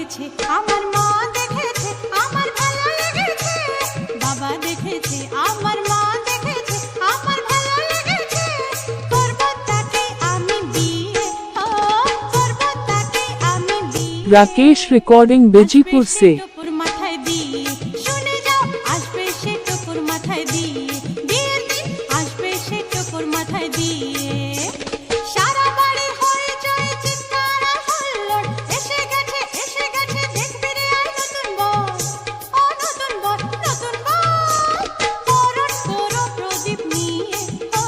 দেখেছে আমার মা দেখেছে আমার ভালো লেগেছে, বাবা দেখেছে আমার মা দেখেছে আমার ভালো লেগেছে, করব তাকে আমি বিয়ে, ও করব তাকে আমি বিয়ে। राकेश रिकॉर्डिंग बेजीपुर से। टोपर माथाय दिए शुने जाओ आसबे से टोपर माथाय दिए, बिয়ের দিন আসবে সে टोपर माथाय दिए। সারা বাড়ি হয়ে যায় চিৎকার আর হুল্লোড়, এসে গেছে দেখবি রে আর নতুন বর, ও নতুন বর নতুন বর। বরণ করো প্রদীপ নিয়ে, ও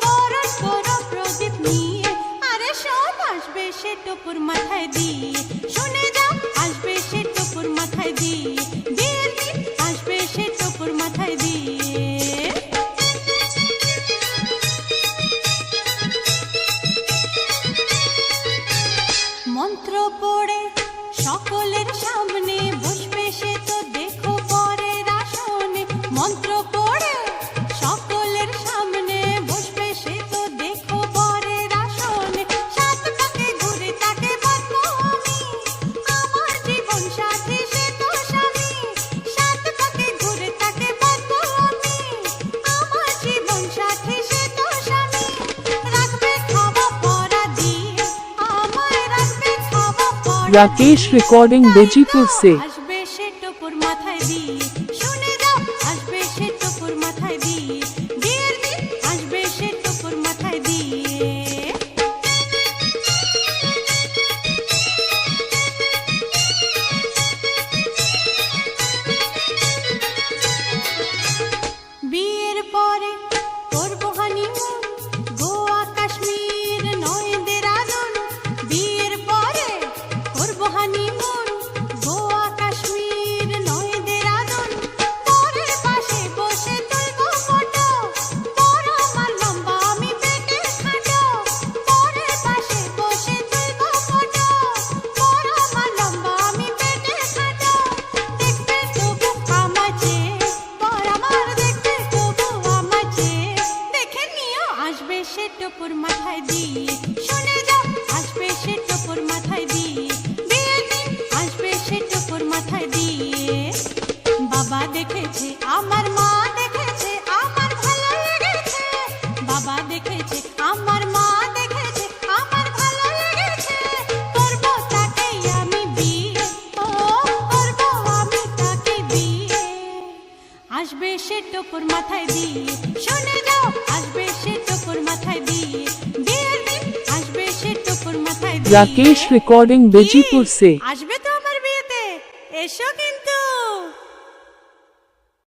বরণ করো প্রদীপ নিয়ে, আরে সব আসবে সে टोपर মাথায় দিয়ে, শুনে যাও আসবে সে टोपर মাথায় দিয়ে, বিয়ের দিন আসবে সে टोपर মাথায় দিয়ে। মন্ত্র পড়ে সকলের সামনে বসবে সে তো দেখো পরের আসনে, মন্ত্র পড়ে সকলের সামনে বসবে সে তো দেখো পরের আসনে, সাত পাকে ঘুরে তাকে বাঁধবো আমি, আমার জীবন সাথী সে তো স্বামী, সাত পাকে ঘুরে তাকে বাঁধবো আমি, আমার জীবন সাথী সে তো স্বামী। রাখবে খাওয়া পরা দিয়ে, আমায় রাখবে খাওয়া পরা राकेश रिकॉर्डिंग बेजीपुर से। আসবে সে टोपर মাথায় দিয়ে, শুনে যাও আসবে সে टोपर মাথায় দিয়ে, বিয়ের দিন আসবে সে टोपर মাথায় দিয়ে। বিয়ের পরে করবো হানিমুন, গোয়া কাশ্মীর নয় দেরাদুন, বিয়ের পরে করবো হানিমুন, গোয়া কাশ্মীর নয় দেরাদুন, বরের পাশে বসে তুলবো ফটো, বর আমার লম্বা আমি পেটে খাটো, বরের পাশে বসে তুলবো ফটো, বর আমার লম্বা আমি পেটে খাটো, দেখবে তবু আমাকে বর আমার, দেখবে তবু আমাকে, দেখে নিও আসবে সে टोपर মাথায় দিয়ে, শুনে যাও আসবে সে टोपर মাথায় দিয়ে, বিয়ের দিন আসবে সে टोपर মাথায় দিয়ে। বাবা দেখেছে আমার মা দেখেছে আমার ভালো লেগেছে, বাবা দেখেছে আমার মা দেখেছে আমার ভালো লেগেছে, করব তাকে আমি বিয়ে, ও করব আমি তাকে বিয়ে। আসবে সে टोपर মাথায় দিয়ে, শুনে যাও আসবে সে टोपर মাথায় দিয়ে, বিয়ের দিন আসবে সে टोपर মাথায় দিয়ে। राकेश रिकॉर्डिंग बेजीपुर से। আসবে তো আমার বিয়েতে, এসো।